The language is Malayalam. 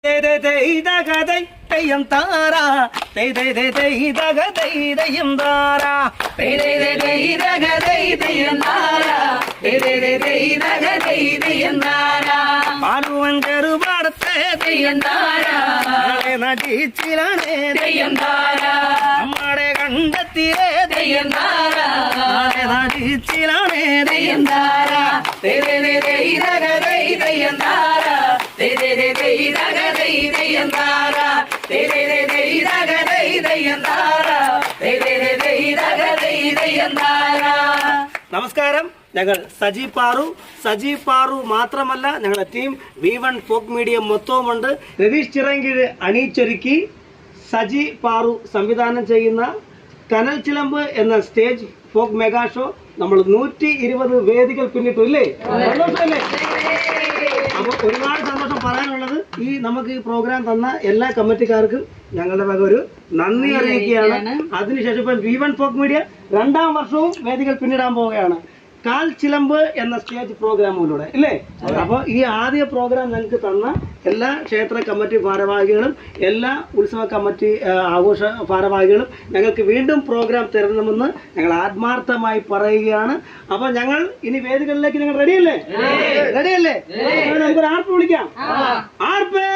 തെയ്യം താരാ തെയ്യം താരാ പാലുവൻ ചെറുപാടത്തെ തെയ്യം താരാ നടിച്ചിലാണ് തെയ്യം താരാ നമ്മുടെ കണ്ടെത്തിയേ തെയ്യം താരാ നടിച്ചിലാണ് തെയ്യം താരാ തെയ്യം താരാ നമസ്കാരം. ഞങ്ങൾ സജി പാറു മാത്രമല്ല, ഞങ്ങളുടെ ടീം V1 ഫോക്ക് മീഡിയ മൊത്തവുമുണ്ട്. രതീഷ് ചിറങ്കീഴ് അണിയിച്ചൊരുക്കി സജി പാറു സംവിധാനം ചെയ്യുന്ന കനൽ ചിലമ്പ് എന്ന സ്റ്റേജ് ഫോക്ക് മെഗാ ഷോ നമ്മൾ 120 വേദികൾ പിന്നിട്ടു ഇല്ലേ? അപ്പോൾ ഒരുപാട് സന്തോഷം പറയാനുള്ളത്, നമുക്ക് ഈ പ്രോഗ്രാം തന്ന എല്ലാ കമ്മിറ്റിക്കാർക്കും ഞങ്ങളുടെ വക ഒരു നന്ദി അറിയിക്കുകയാണ്. അതിനുശേഷം ഇപ്പം V1 ഫോക്ക് മീഡിയ 2ാം വർഷവും വേദികൾ പിന്നിടാൻ പോവുകയാണ് കാൽ ചിലമ്പ് എന്ന സ്റ്റേജ് പ്രോഗ്രാമിലൂടെ ഇല്ലേ? അപ്പോൾ ഈ ആദ്യ പ്രോഗ്രാം ഞങ്ങൾക്ക് തന്ന എല്ലാ ക്ഷേത്ര കമ്മിറ്റി ഭാരവാഹികളും എല്ലാ ഉത്സവ കമ്മിറ്റി ആഘോഷ ഭാരവാഹികളും ഞങ്ങൾക്ക് വീണ്ടും പ്രോഗ്രാം തരണമെന്ന് ഞങ്ങൾ ആത്മാർത്ഥമായി പറയുകയാണ്. അപ്പോൾ ഞങ്ങൾ ഇനി വേദികളിലേക്ക് ഞങ്ങൾ റെഡിയല്ലേ? നമുക്കൊരു ആർപ്പ് വിളിക്കാം. ആർപ്പേ